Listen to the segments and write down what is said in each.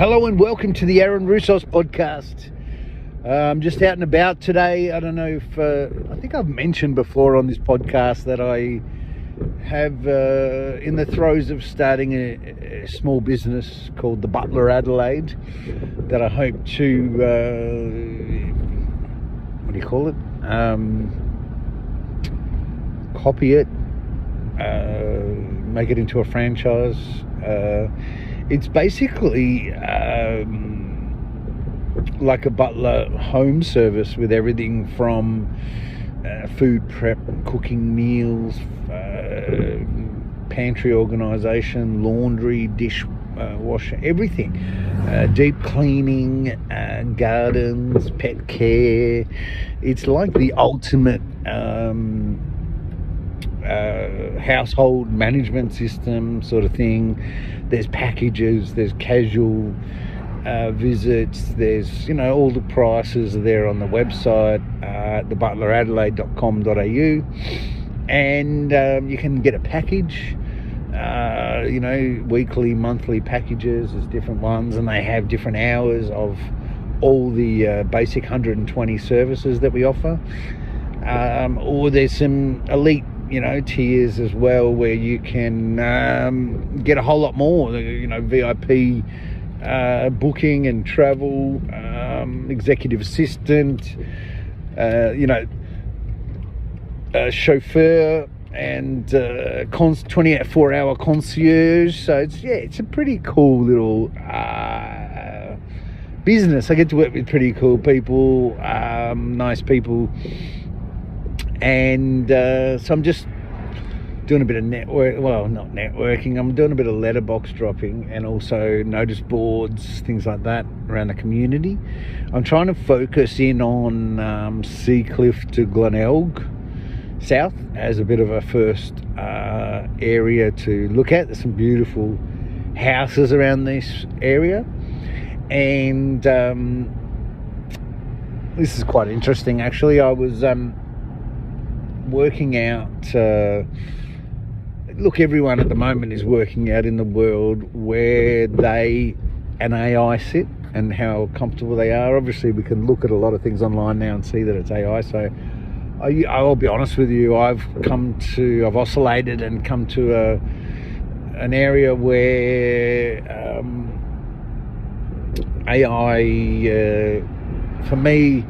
Hello and welcome to the Aaron Roussos podcast. I'm just out and about today. I don't know if I think I've mentioned before on this podcast that I have in the throes of starting a small business called the Butler Adelaide that I hope to what do you call it? Copy it, make it into a franchise. It's basically like a butler home service with everything from food prep, cooking meals, pantry organisation, laundry, dishwasher, everything. Deep cleaning, gardens, pet care. It's like the ultimate household management system sort of thing. There's packages, there's casual visits, there's, all the prices are there on the website, thebutleradelaide.com.au, and you can get a package, weekly, monthly packages. There's different ones, and they have different hours of all the basic 120 services that we offer, or there's some elite tiers as well, where you can get a whole lot more, VIP booking and travel, executive assistant, chauffeur, and 24-hour concierge. So it's a pretty cool little business. I get to work with pretty cool people, nice people. And so I'm just doing a bit of not networking. I'm doing a bit of letterbox dropping and also notice boards, things like that around the community. I'm trying to focus in on Seacliff to Glenelg South as a bit of a first area to look at. There's some beautiful houses around this area, and this is quite interesting actually. I was working out, look, everyone at the moment is working out in the world where an AI sit and how comfortable they are. Obviously we can look at a lot of things online now and see that it's AI, so I'll be honest with you, I've oscillated and come to an area where AI for me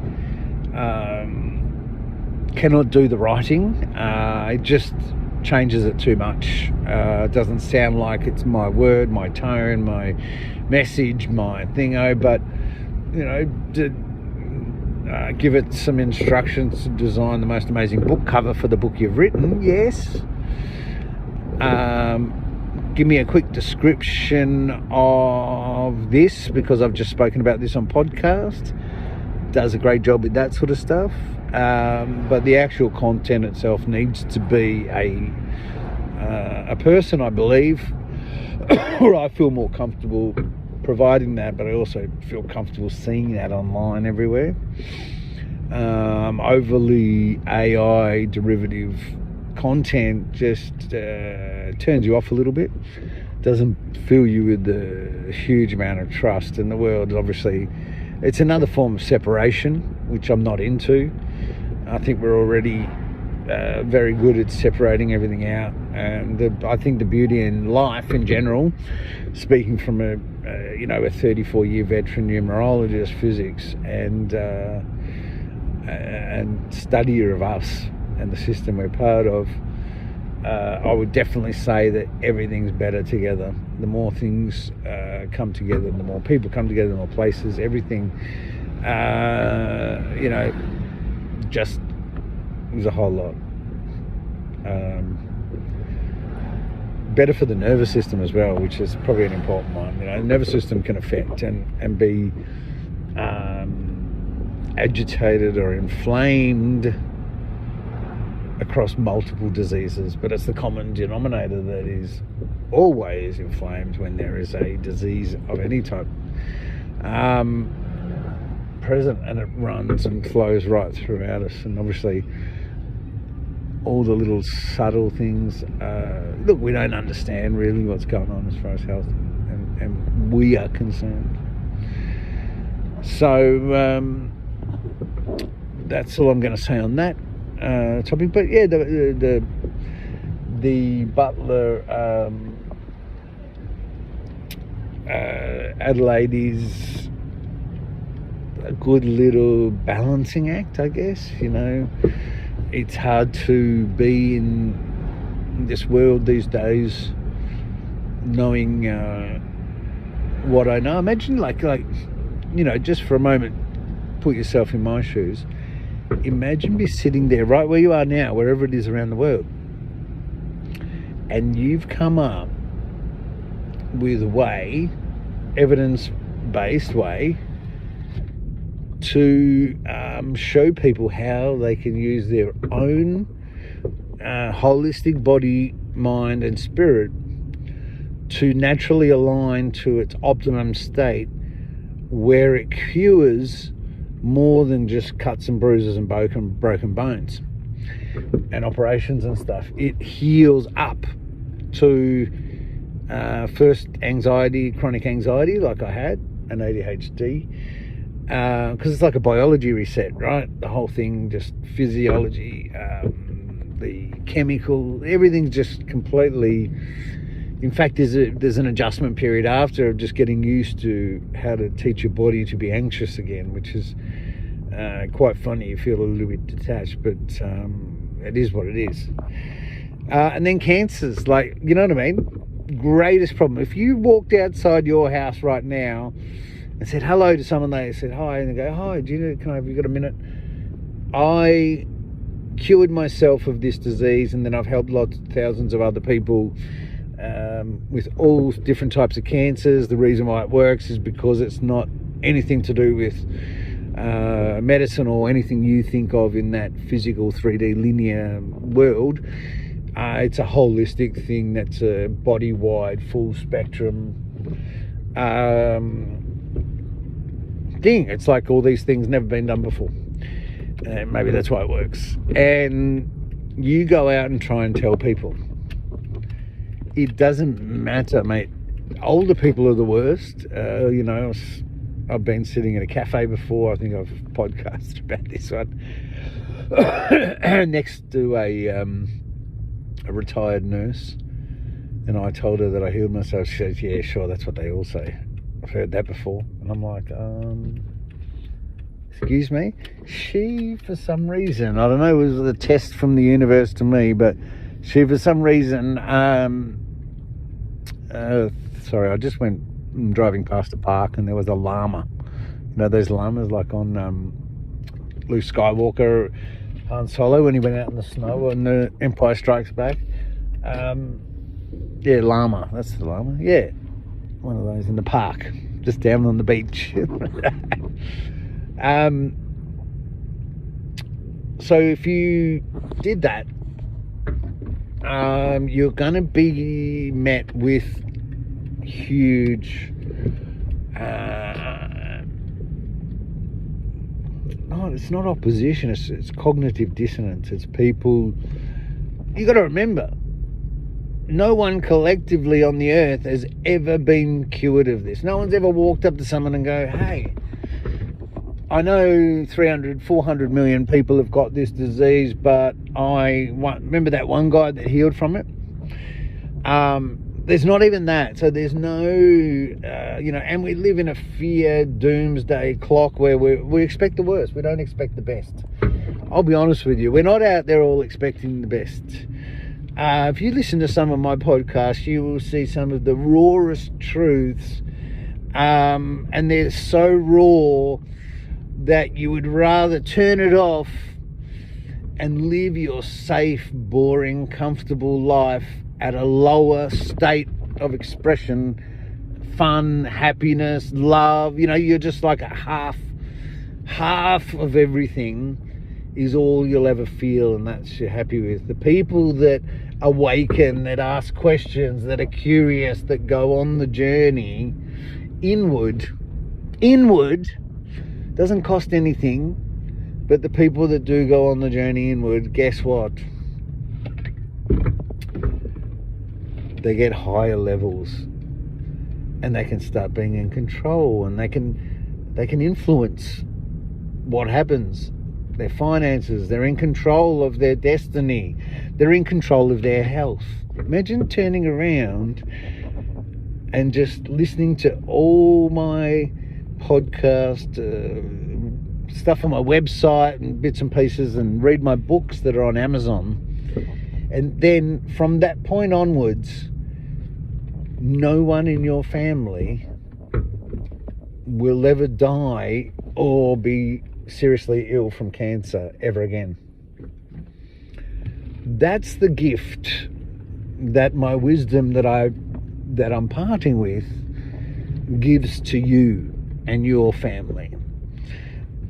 cannot do the writing. It just changes it too much. It doesn't sound like it's my word, my tone, my message, my thingo, but give it some instructions to design the most amazing book cover for the book you've written. Yes. Give me a quick description of this, because I've just spoken about this on podcast. Does a great job with that sort of stuff. But the actual content itself needs to be a person, I believe, or I feel more comfortable providing that, but I also feel comfortable seeing that online everywhere. Overly AI derivative content just turns you off a little bit, doesn't fill you with the huge amount of trust in the world. Obviously it's another form of separation, which I'm not into. I think we're already very good at separating everything out, and I think the beauty in life in general, speaking from a 34-year veteran numerologist, physics, and studier of us and the system we're part of, I would definitely say that everything's better together. The more things come together, the more people come together, the more places, everything, just is a whole lot better for the nervous system as well, which is probably an important one. The nervous system can affect and be agitated or inflamed across multiple diseases, but it's the common denominator that is always inflamed when there is a disease of any type present, and it runs and flows right throughout us. And obviously all the little subtle things, look, we don't understand really what's going on as far as health and we are concerned. So that's all I'm going to say on that topic. But yeah, the Butler Adelaide is a good little balancing act, I guess. You know, it's hard to be in this world these days knowing what I know. Imagine like you know, just for a moment, put yourself in my shoes. Imagine me sitting there right where you are now, wherever it is around the world, and you've come up with a way, evidence-based way, to show people how they can use their own holistic body, mind and spirit to naturally align to its optimum state, where it cures more than just cuts and bruises and broken bones and operations and stuff. It heals up to first anxiety, chronic anxiety like I had, and ADHD, because it's like a biology reset, right? The whole thing, just physiology, the chemical, everything's just completely. In fact, there's an adjustment period after of just getting used to how to teach your body to be anxious again, which is quite funny. You feel a little bit detached, but it is what it is. And then cancers, like, you know what I mean? Greatest problem. If you walked outside your house right now and said hello to someone, they said hi, and they go, hi, have you got a minute? I cured myself of this disease, and then I've helped thousands of other people with all different types of cancers. The reason why it works is because it's not anything to do with medicine or anything you think of in that physical 3D linear world. It's a holistic thing that's a body-wide, full spectrum thing. It's like all these things never been done before. And maybe that's why it works. And you go out and try and tell people. It doesn't matter, mate. Older people are the worst. You know, I've been sitting in a cafe before. I think I've podcasted about this one. Next to a retired nurse. And I told her that I healed myself. She says, yeah, sure, that's what they all say. I've heard that before. And I'm like, excuse me? She, for some reason, I don't know, it was a test from the universe to me, but she, for some reason, sorry, I just went driving past a park and there was a llama. You know those llamas like on Luke Skywalker, Han Solo, when he went out in the snow on the Empire Strikes Back? Yeah, llama, that's the llama, yeah. One of those in the park, just down on the beach. So if you did that, you're going to be met with huge it's not opposition, it's cognitive dissonance. It's people, you got to remember, no one collectively on the earth has ever been cured of this. No one's ever walked up to someone and go, hey, I know 300, 400 million people have got this disease, but remember that one guy that healed from it? There's not even that. So there's no, and we live in a fear doomsday clock where we expect the worst. We don't expect the best. I'll be honest with you. We're not out there all expecting the best. If you listen to some of my podcasts, you will see some of the rawest truths. And they're so raw that you would rather turn it off and live your safe, boring, comfortable life at a lower state of expression, fun, happiness, love. You know, you're just like a half of everything is all you'll ever feel, and that's you're happy with. The people that awaken, that ask questions, that are curious, that go on the journey inward, doesn't cost anything, but the people that do go on the journey inward, guess what? They get higher levels, and they can start being in control, and They can influence what happens, their finances. They're in control of their destiny. They're in control of their health. Imagine turning around and just listening to all my podcast stuff on my website and bits and pieces, and read my books that are on Amazon. And then from that point onwards, no one in your family will ever die or be seriously ill from cancer ever again. That's the gift that my wisdom that I'm parting with gives to you and your family.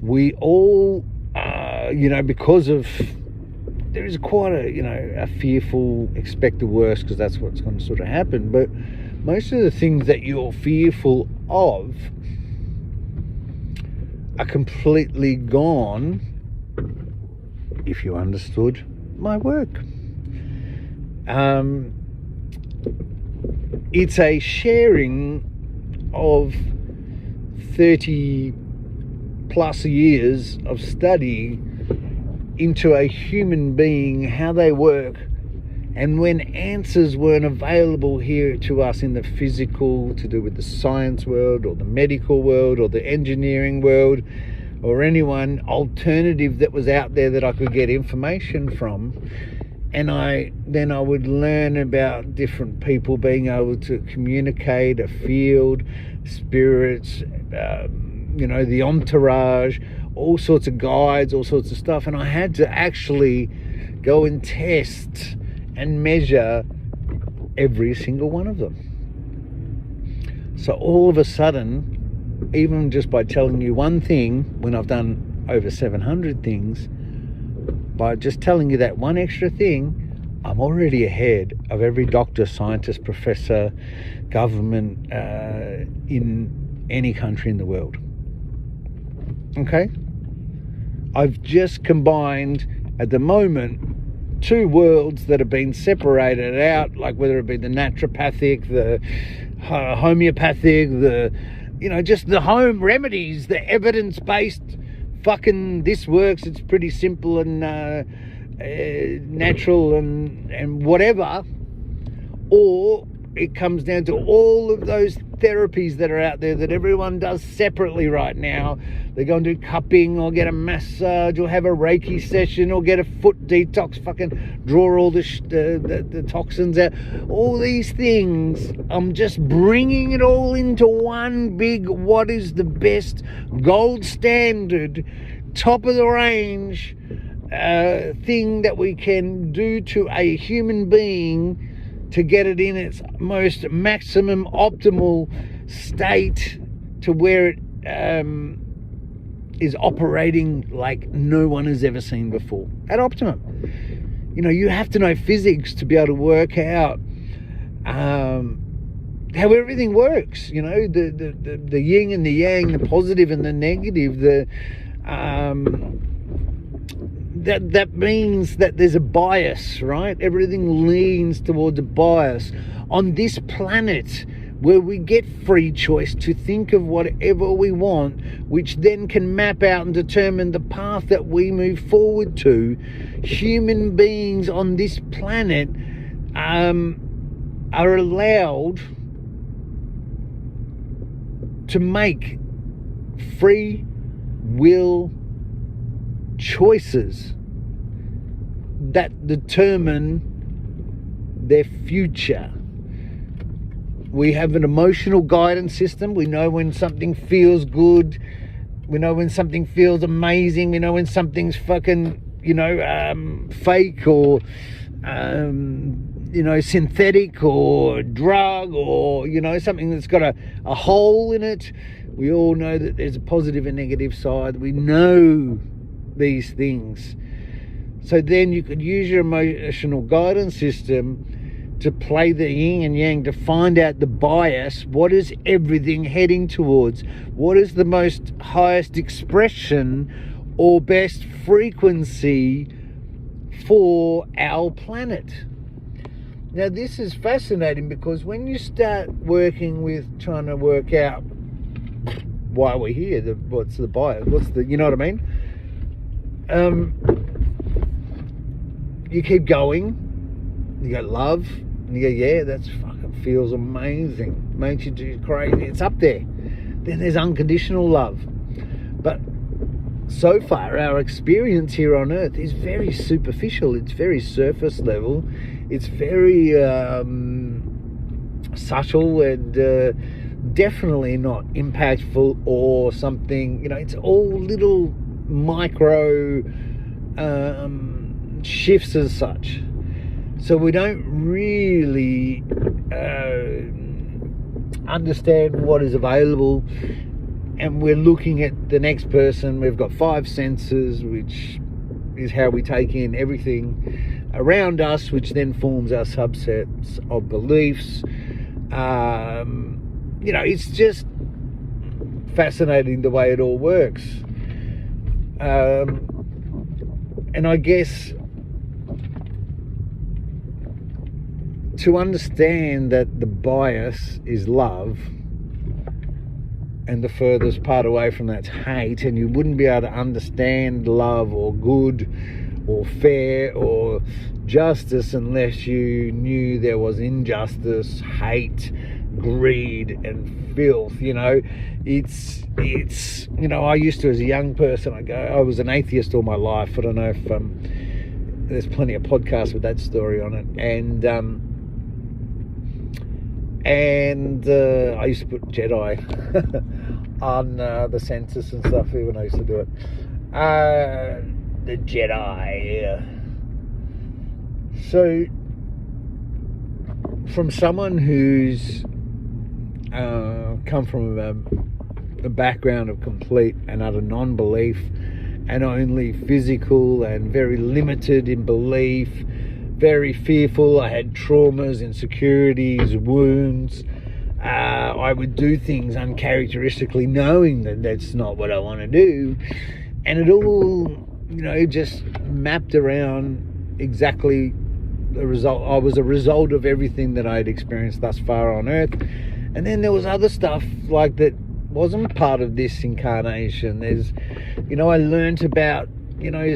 We all, because of, there is quite a fearful, expect the worst, because that's what's going to sort of happen. But most of the things that you're fearful of are completely gone if you understood my work. It's a sharing of 30 plus years of study into a human being, how they work. And when answers weren't available here to us in the physical, to do with the science world or the medical world or the engineering world or anyone alternative that was out there that I could get information from, and then I would learn about different people being able to communicate, a field, spirits, the entourage, all sorts of guides, all sorts of stuff. And I had to actually go and test and measure every single one of them. So all of a sudden, even just by telling you one thing, when I've done over 700 things, by just telling you that one extra thing, I'm already ahead of every doctor, scientist, professor, government in any country in the world. Okay? I've just combined, at the moment, two worlds that have been separated out, like whether it be the naturopathic, the homeopathic, just the home remedies, the evidence-based fucking this works, it's pretty simple and natural and whatever, or it comes down to all of those therapies that are out there that everyone does separately right now. They go and do cupping or get a massage or have a Reiki session or get a foot detox, fucking draw all the toxins out. All these things, I'm just bringing it all into one big, what is the best, gold standard, top of the range thing that we can do to a human being to get it in its most maximum optimal state, to where it is operating like no one has ever seen before, at optimum. You have to know physics to be able to work out how everything works. The yin and the yang, the positive and the negative. That means that there's a bias, right? Everything leans towards a bias on this planet, where we get free choice to think of whatever we want, which then can map out and determine the path that we move forward to. Human beings on this planet are allowed to make free will choices that determine their future. We have an emotional guidance system. We know when something feels good. We know when something feels amazing. We know when something's fucking, fake or, synthetic or drug or, something that's got a hole in it. We all know that there's a positive and negative side. We know these things. So then you could use your emotional guidance system to play the yin and yang, to find out the bias. What is everything heading towards? What is the most highest expression or best frequency for our planet? Now this is fascinating, because when you start working with trying to work out why we're here. What's the bias? You know what I mean? You keep going. You go love, and you go, yeah, that's fucking feels amazing. Makes you do crazy. It's up there. Then there's unconditional love. But so far, our experience here on Earth is very superficial. It's very surface level. It's very subtle and definitely not impactful or something. It's all little micro shifts as such. So we don't really understand what is available, and we're looking at the next person. We've got 5 senses, which is how we take in everything around us, which then forms our subsets of beliefs. It's just fascinating the way it all works. And I guess to understand that the bias is love, and the furthest part away from that's hate, and you wouldn't be able to understand love or good or fair or justice unless you knew there was injustice, hate, greed and filth. It's I used to, as a young person, I was an atheist all my life. I don't know if there's plenty of podcasts with that story on it, and I used to put Jedi on the census and stuff, even I used to do it. The Jedi. So, from someone who's come from a background of complete and utter non-belief, and only physical and very limited in belief, very fearful. I had traumas, insecurities, wounds. I would do things uncharacteristically, knowing that that's not what I want to do. And it all, just mapped around exactly the result. I was a result of everything that I had experienced thus far on Earth. And then there was other stuff like that wasn't part of this incarnation. There's, I learned about,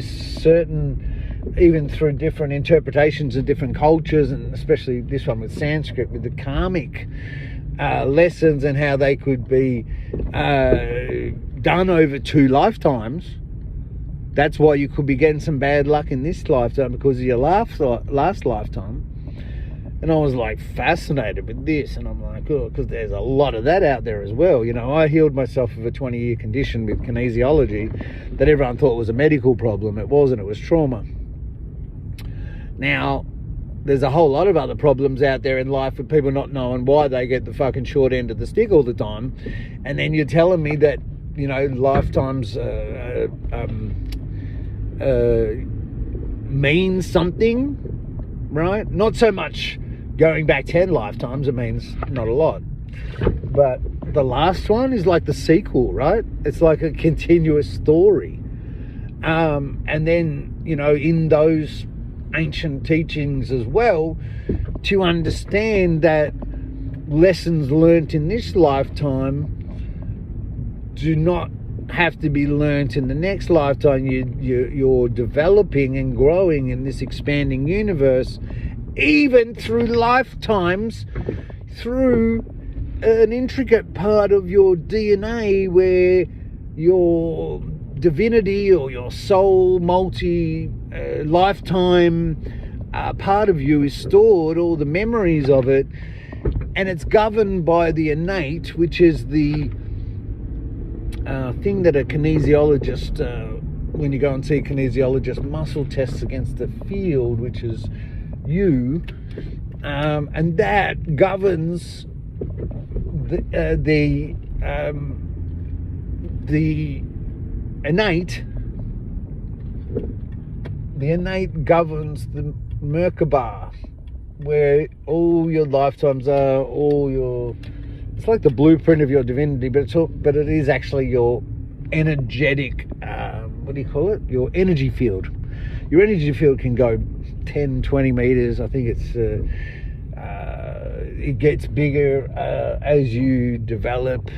certain, even through different interpretations of different cultures, and especially this one with Sanskrit, with the karmic lessons and how they could be done over 2 lifetimes. That's why you could be getting some bad luck in this lifetime because of your last lifetime. And I was like fascinated with this, and I'm like, oh, because there's a lot of that out there as well. I healed myself of a 20-year condition with kinesiology that everyone thought was a medical problem. It wasn't, it was trauma. Now, there's a whole lot of other problems out there in life with people not knowing why they get the fucking short end of the stick all the time. And then you're telling me that, lifetimes means something, right? Not so much going back 10 lifetimes, it means not a lot. But the last one is like the sequel, right? It's like a continuous story. And then, in those ancient teachings as well, to understand that lessons learnt in this lifetime do not have to be learnt in the next lifetime. You're developing and growing in this expanding universe, even through lifetimes, through an intricate part of your DNA where your divinity or your soul lifetime part of you is stored, all the memories of it, and it's governed by the innate, which is the thing that a kinesiologist, when you go and see a kinesiologist, muscle tests against the field, which is you, and that governs the innate. The innate governs the Merkaba, where all your lifetimes are, it's like the blueprint of your divinity, but it is actually your energetic, what do you call it? Your energy field. Your energy field can go 10, 20 meters. I think it gets bigger as you develop.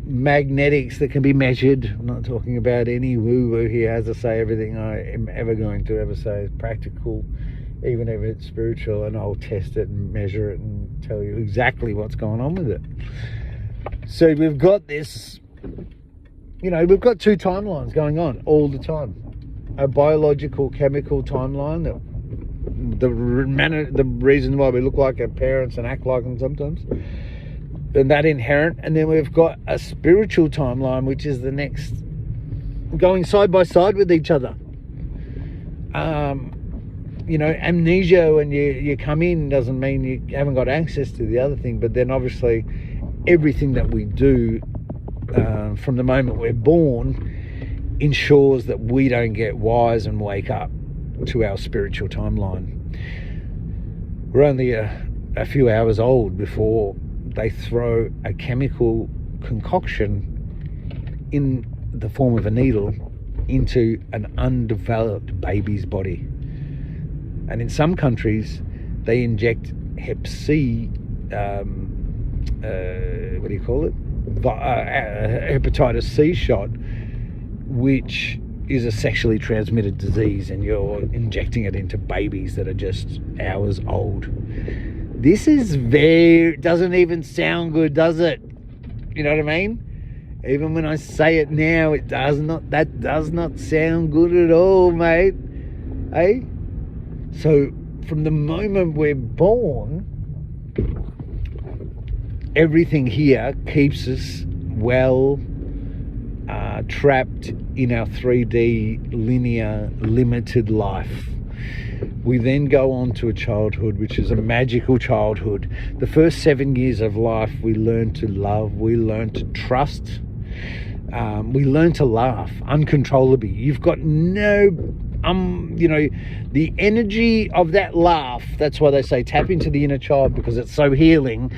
magnetics that can be measured. I'm not talking about any woo-woo here. As I say, everything I am ever going to ever say is practical, even if it's spiritual, and I'll test it and measure it and tell you exactly what's going on with it. So we've got this, we've got two timelines going on all the time. A biological, chemical timeline, the reason why we look like our parents and act like them sometimes, and that inherent. And then we've got a spiritual timeline, which is the next, going side by side with each other. Amnesia when you come in doesn't mean you haven't got access to the other thing, but then obviously everything that we do from the moment we're born ensures that we don't get wise and wake up to our spiritual timeline. We're only a few hours old before they throw a chemical concoction in the form of a needle into an undeveloped baby's body. And in some countries, they inject Hep C, hepatitis C shot, which is a sexually transmitted disease, and you're injecting it into babies that are just hours old. This is doesn't even sound good, does it? You know what I mean? Even when I say it now, that does not sound good at all, mate. Hey? So from the moment we're born, everything here keeps us well trapped in our 3D linear limited life. We then go on to a childhood, which is a magical childhood. The first 7 years of life, we learn to love, we learn to trust, we learn to laugh uncontrollably. You've got the energy of that laugh. That's why they say tap into the inner child, because it's so healing.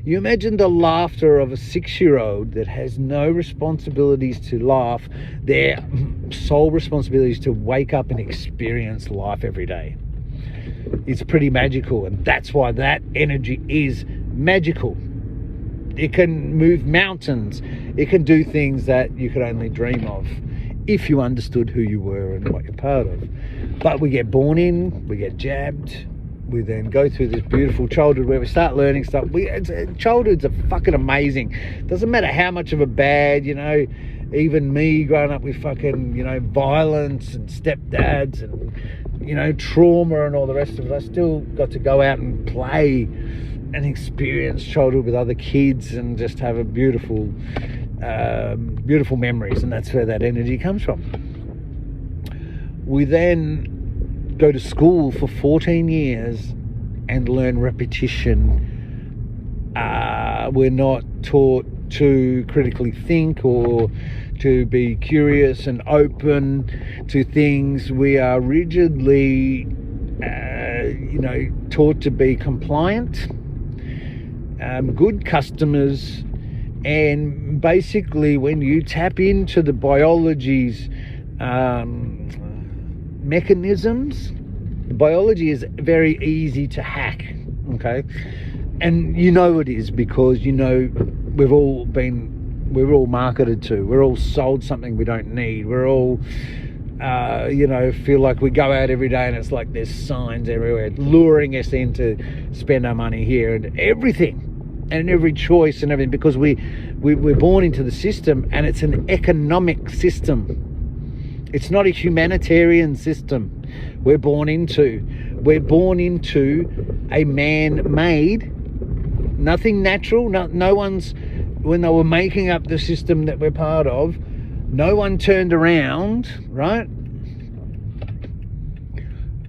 You imagine the laughter of a 6-year-old that has no responsibilities to laugh. Their sole responsibility is to wake up and experience life every day. It's pretty magical, and that's why that energy is magical. It can move mountains. It can do things that you could only dream of if you understood who you were and what you're part of. But we get born in, we get jabbed, we then go through this beautiful childhood where we start learning stuff. Childhoods are fucking amazing. Doesn't matter how much of a bad, even me growing up with fucking, violence and stepdads and, trauma and all the rest of it, I still got to go out and play and experience childhood with other kids and just have a beautiful memories, and that's where that energy comes from. We then go to school for 14 years and learn repetition. We're not taught to critically think or to be curious and open to things. We are rigidly, taught to be compliant, good customers, and basically when you tap into the biology's mechanisms, the biology is very easy to hack, okay? And it is because we're all marketed to. We're all sold something we don't need. We're all feel like we go out every day and it's like there's signs everywhere luring us in to spend our money here and everything and every choice and everything, because we're born into the system, and it's an economic system. It's not a humanitarian system we're born into. We're born into a man-made, nothing natural. No one's, when they were making up the system that we're part of, no one turned around, right,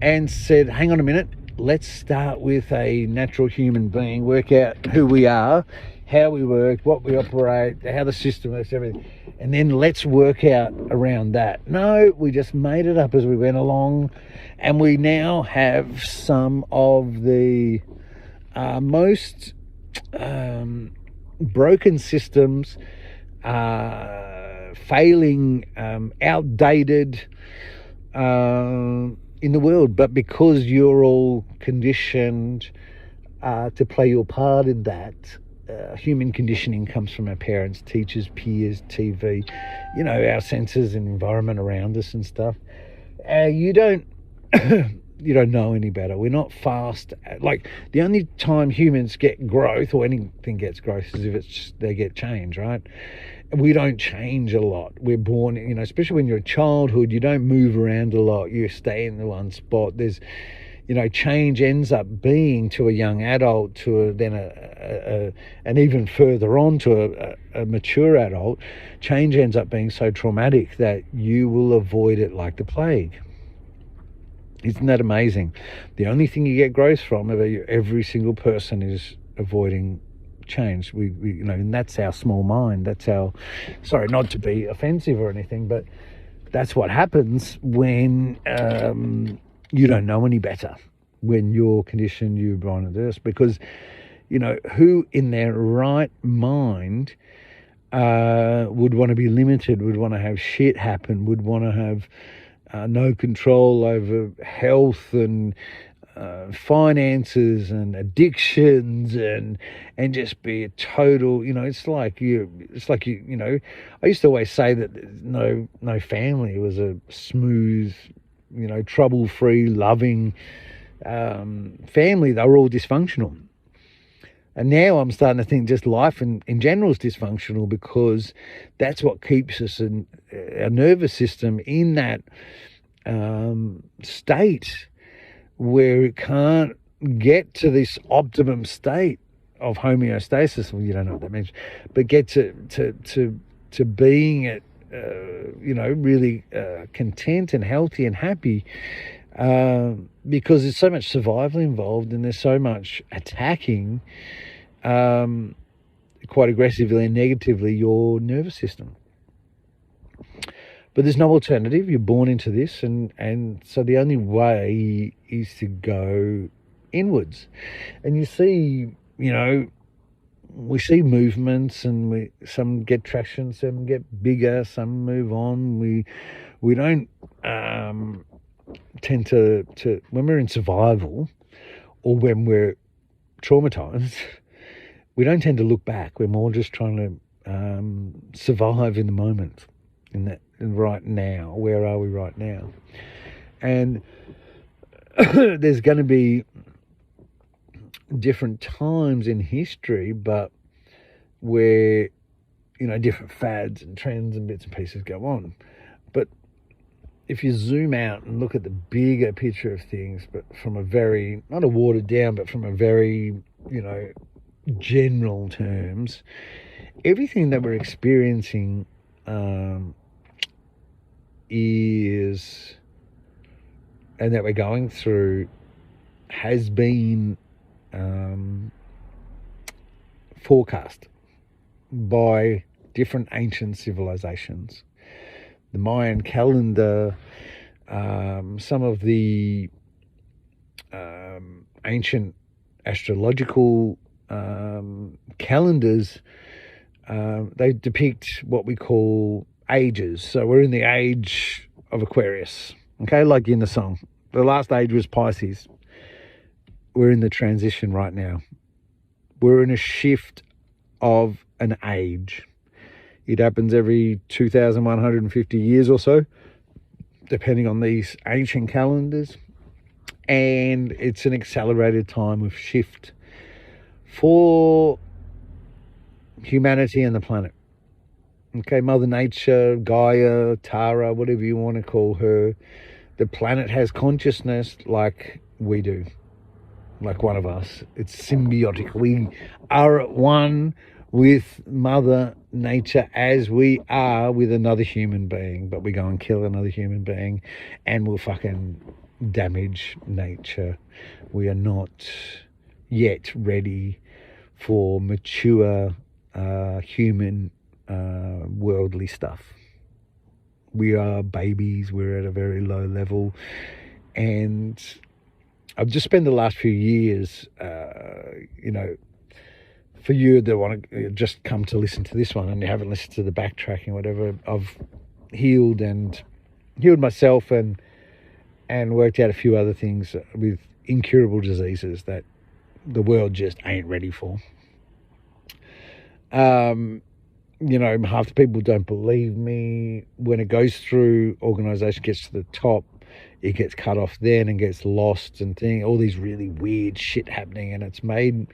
and said, hang on a minute, let's start with a natural human being, work out who we are, how we work, what we operate, how the system works, everything, and then let's work out around that. No, we just made it up as we went along, and we now have some of the most broken systems, failing, outdated in the world. But because you're all conditioned to play your part in that, human conditioning comes from our parents, teachers, peers, TV, our senses and environment around us and stuff. You don't you don't know any better. We're not fast. Like, the only time humans get growth, or anything gets growth, is if they get change, right? We don't change a lot. We're born, especially when you're a childhood, you don't move around a lot. You stay in the one spot. There's, change ends up being, to a young adult, to and even further on to a mature adult, change ends up being so traumatic that you will avoid it like the plague. Isn't that amazing? The only thing you get growth from, every single person, is avoiding change. We and that's our small mind. That's our, sorry, not to be offensive or anything, but that's what happens when you don't know any better, when you're conditioned, you're born on this. Because, who in their right mind would want to be limited, would want to have shit happen, would want to have no control over health and finances and addictions and just be a total, it's like you, I used to always say that no family was a smooth, trouble-free, loving family. They were all dysfunctional. And now I'm starting to think just life in general is dysfunctional, because that's what keeps us in our nervous system in that state where it can't get to this optimum state of homeostasis. Well, you don't know what that means, but get to being at really content and healthy and happy, because there's so much survival involved, and there's so much attacking quite aggressively and negatively your nervous system. But there's no alternative. You're born into this, and so the only way is to go inwards. And you see, we see movements, and some get traction, some get bigger, some move on. We don't tend to when we're in survival, or when we're traumatized, we don't tend to look back. We're more just trying to survive in the moment, in that right now. Where are we right now? And there's going to be different times in history, but where different fads and trends and bits and pieces go on. But if you zoom out and look at the bigger picture of things, but from a very, not a watered down, but from a very, general terms, everything that we're experiencing is, and that we're going through, has been forecast by different ancient civilizations. The Mayan calendar, some of the ancient astrological calendars, they depict what we call ages. So we're in the age of Aquarius, okay, like in the song. The last age was Pisces. We're in the transition right now. We're in a shift of an age. It happens every 2,150 years or so, depending on these ancient calendars. And it's an accelerated time of shift for humanity and the planet. Okay, Mother Nature, Gaia, Tara, whatever you want to call her, the planet has consciousness like we do, like one of us. It's symbiotic. We are at one with Mother Nature as we are with another human being, but we go and kill another human being and we'll fucking damage nature. We are not yet ready for mature human worldly stuff. We are babies. We're at a very low level, and I've just spent the last few years, for you that want to just come to listen to this one and you haven't listened to the backtracking, whatever, I've healed myself and worked out a few other things with incurable diseases that the world just ain't ready for. Half the people don't believe me. When it goes through, organisation gets to the top, it gets cut off then and gets lost and all these really weird shit happening, and it's made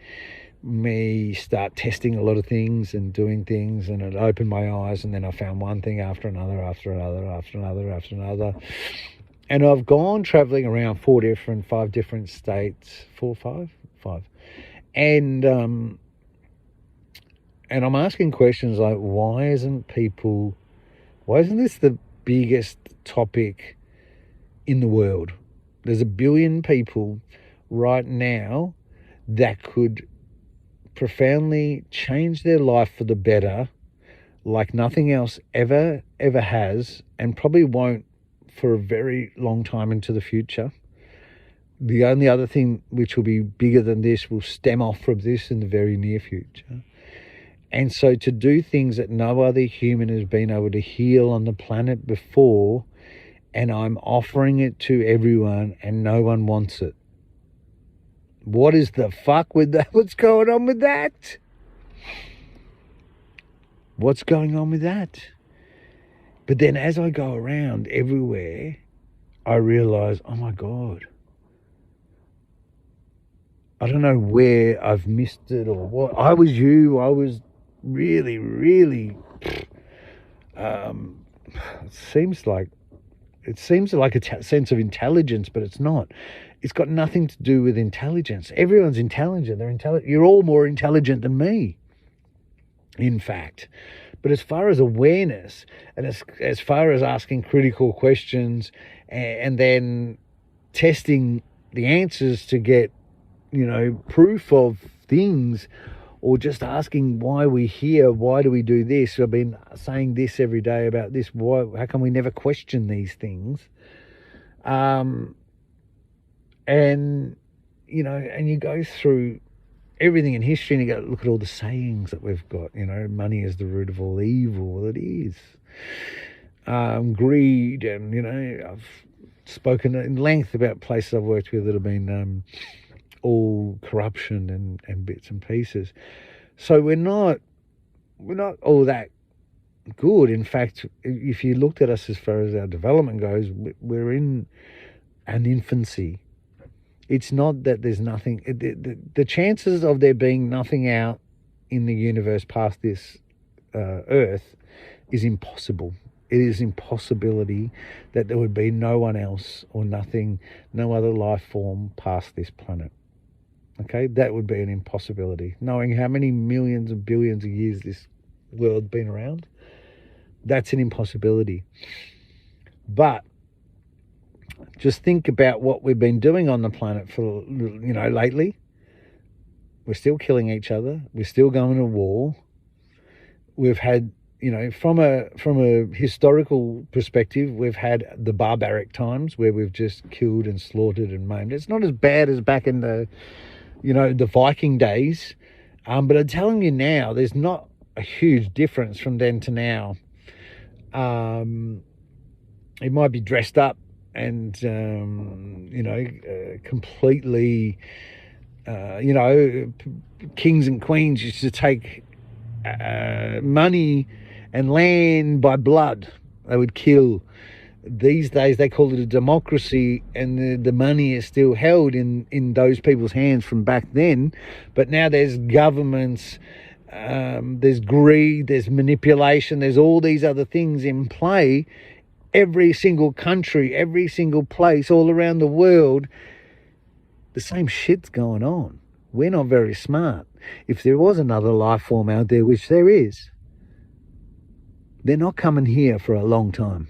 me start testing a lot of things and doing things, and it opened my eyes, and then I found one thing after another, after another, after another, after another. And I've gone travelling around 5 different states, 5. And I'm asking questions like, why isn't this the biggest topic in the world? There's 1 billion people right now that could profoundly change their life for the better like nothing else ever has, and probably won't for a very long time into the future. The only other thing which will be bigger than this will stem off from this in the very near future. And so to do things that no other human has been able to heal on the planet before, and I'm offering it to everyone and no one wants it. What is the fuck with that? What's going on with that? What's going on with that? But then as I go around everywhere, I realise, oh my God, I don't know where I've missed it or what. I was really, really, it seems like a sense of intelligence, but it's not. It's got nothing to do with intelligence. Everyone's intelligent. They're intelligent. You're all more intelligent than me, in fact. But as far as awareness, and as far as asking critical questions and then testing the answers to get, proof of things, or just asking why we're here, why do we do this? I've been saying this every day about this. How come we never question these things? And you go through everything in history and you go, look at all the sayings that we've got. Money is the root of all evil. Well, it is. Greed, and, I've spoken in length about places I've worked with that have been all corruption and bits and pieces. So we're not all that good. In fact, if you looked at us as far as our development goes, we're in an infancy. It's not that there's nothing. The chances of there being nothing out in the universe past this Earth is impossible. It is impossibility that there would be no one else or nothing, no other life form past this planet. Okay, that would be an impossibility. Knowing how many millions and billions of years this world's been around, that's an impossibility. But just think about what we've been doing on the planet for, lately. We're still killing each other. We're still going to war. We've had, from a historical perspective, we've had the barbaric times where we've just killed and slaughtered and maimed. It's not as bad as back in the Viking days. But I'm telling you now, there's not a huge difference from then to now. It might be dressed up and, completely, kings and queens used to take money and land by blood. They would kill. These days they call it a democracy, and the money is still held in those people's hands from back then. But now there's governments, there's greed, there's manipulation, there's all these other things in play. Every single country, every single place all around the world, the same shit's going on. We're not very smart. If there was another life form out there, which there is, they're not coming here for a long time.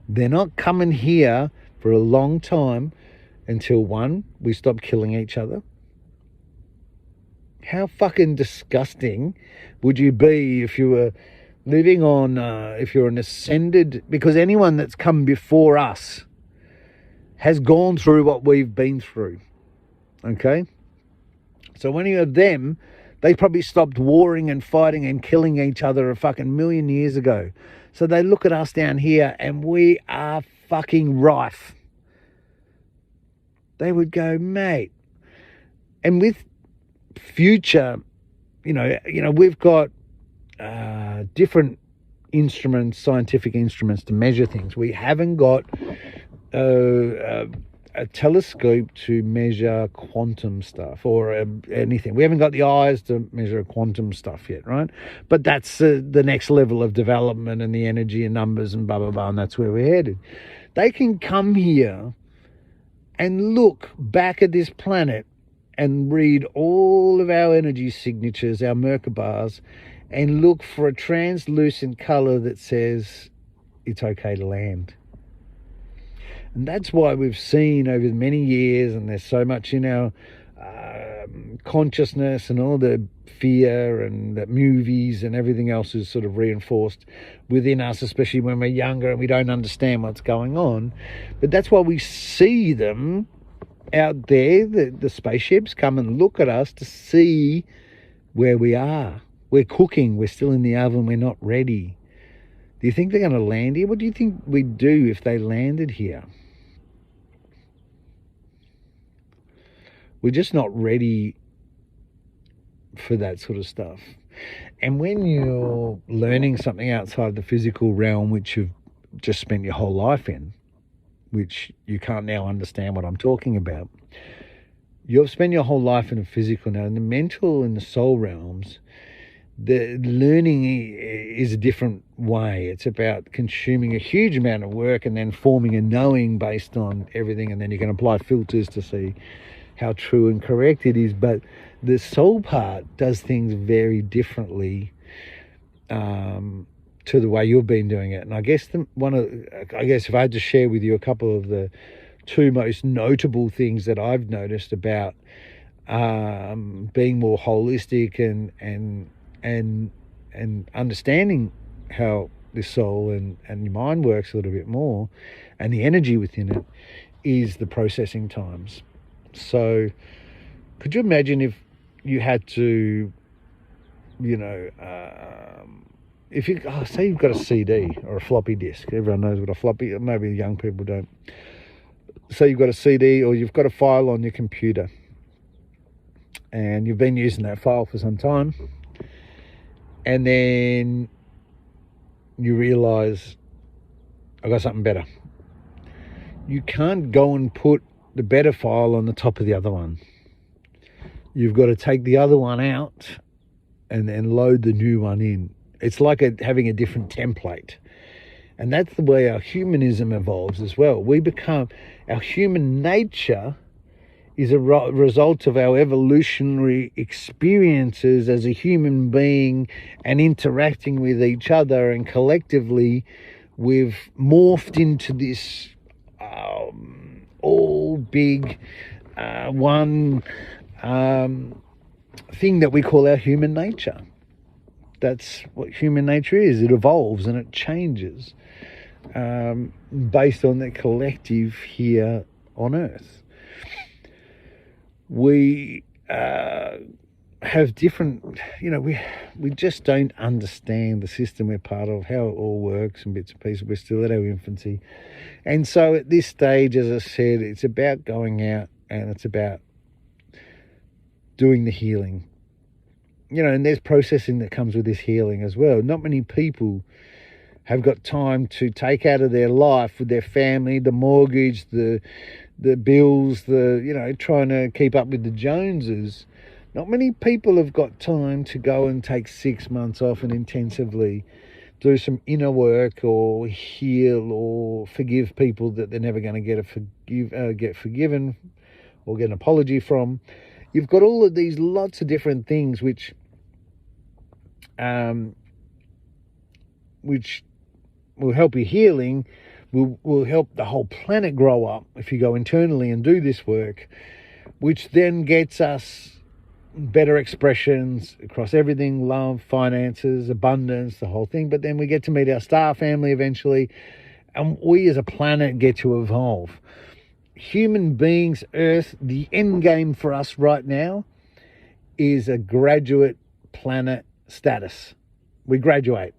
They're not coming here for a long time until, one, we stop killing each other. How fucking disgusting would you be if you were living on, if you're an ascended, because anyone that's come before us has gone through what we've been through, okay? So when you have them, they probably stopped warring and fighting and killing each other a fucking million years ago. So they look at us down here and we are fucking rife. They would go, mate. And with future we've got different instruments, scientific instruments to measure things. We haven't got a telescope to measure quantum stuff or anything. We haven't got the eyes to measure quantum stuff yet, right? But that's the next level of development and the energy and numbers and blah, blah, blah, and that's where we're headed. They can come here and look back at this planet and read all of our energy signatures, our Merkabahs, and look for a translucent colour that says it's okay to land. And that's why we've seen over many years, and there's so much in our consciousness and all the fear and the movies and everything else is sort of reinforced within us, especially when we're younger and we don't understand what's going on. But that's why we see them out there, the spaceships come and look at us to see where we are. We're cooking, we're still in the oven, we're not ready. Do you think they're going to land here? What do you think we'd do if they landed here? We're just not ready for that sort of stuff. And when you're learning something outside the physical realm, which you've just spent your whole life in, which you can't now understand what I'm talking about, you've spent your whole life in the physical now. In the mental and the soul realms, the learning is a different way. It's about consuming a huge amount of work and then forming a knowing based on everything, and then you can apply filters to see how true and correct it is. But the soul part does things very differently to the way you've been doing it. And I guess if I had to share with you a couple of the two most notable things that I've noticed about being more holistic and understanding how the soul and your mind works a little bit more, and the energy within it, is the processing times. So could you imagine if you had to, if you say you've got a CD or a floppy disk. Everyone knows what a floppy, maybe young people don't. So you've got a CD or you've got a file on your computer and you've been using that file for some time, and then you realise, I've got something better. You can't go and put the better file on the top of the other one. You've got to take the other one out and then load the new one in. It's like having a different template. And that's the way our humanism evolves as well. Our human nature is a result of our evolutionary experiences as a human being and interacting with each other, and collectively we've morphed into this all big one thing that we call our human nature. That's what human nature is. It evolves and it changes based on the collective here on Earth. We have different, we just don't understand the system we're part of, how it all works in bits and pieces. We're still at our infancy. And so at this stage, as I said, it's about going out and it's about doing the healing. And there's processing that comes with this healing as well. Not many people have got time to take out of their life with their family, the mortgage, the bills, trying to keep up with the Joneses. Not many people have got time to go and take 6 months off and intensively do some inner work or heal or forgive people that they're never going to get forgiven or get an apology from. You've got all of these lots of different things which will help your healing, will help the whole planet grow up if you go internally and do this work, which then gets us better expressions across everything: love, finances, abundance, the whole thing. But then we get to meet our star family eventually, and we as a planet get to evolve. Human beings, Earth, the end game for us right now is a graduate planet status. We graduate,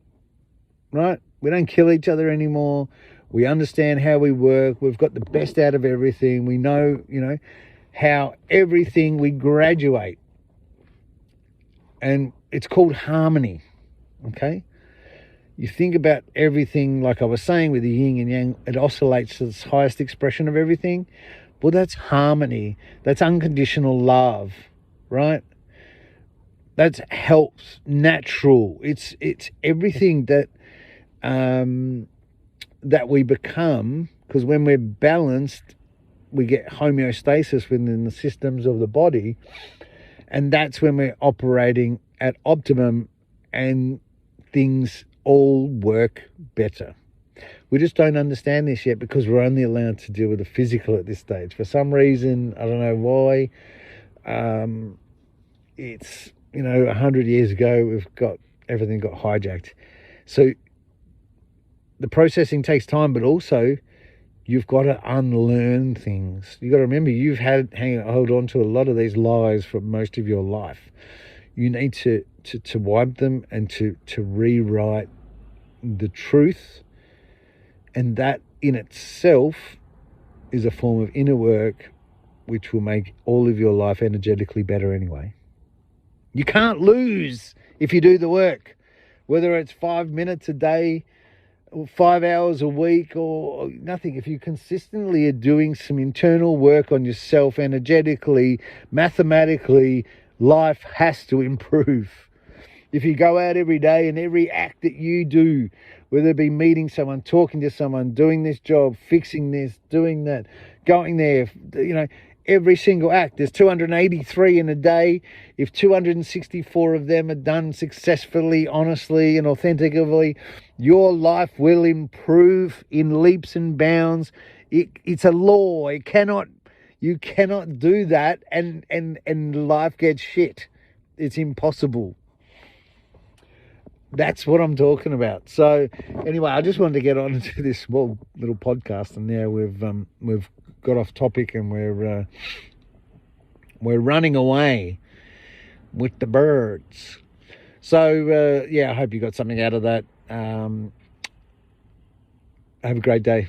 right? We don't kill each other anymore. We understand how we work. We've got the best out of everything. We know, how everything, we graduate. And it's called harmony, okay? You think about everything, like I was saying with the yin and yang, it oscillates to its highest expression of everything. Well, that's harmony. That's unconditional love, right? That's helps, natural. It's everything that that we become, because when we're balanced, we get homeostasis within the systems of the body, and that's when we're operating at optimum and things all work better. We just don't understand this yet because we're only allowed to deal with the physical at this stage. For some reason, I don't know why, it's, 100 years ago, everything got hijacked. So the processing takes time, but also you've got to unlearn things. You've got to remember you've hold on to a lot of these lies for most of your life. You need to wipe them and to rewrite the truth. And that in itself is a form of inner work which will make all of your life energetically better anyway. You can't lose if you do the work, whether it's 5 minutes a day or 5 hours a week or nothing. If you consistently are doing some internal work on yourself energetically, mathematically, life has to improve. If you go out every day and every act that you do, whether it be meeting someone, talking to someone, doing this job, fixing this, doing that, going there, every single act, there's 283 in a day. If 264 of them are done successfully, honestly, and authentically, your life will improve in leaps and bounds. It's a law. You cannot do that and life gets shit. It's impossible. That's what I'm talking about. So anyway, I just wanted to get on to this small little podcast, and now we've got off topic and we're running away with the birds. So I hope you got something out of that. Have a great day.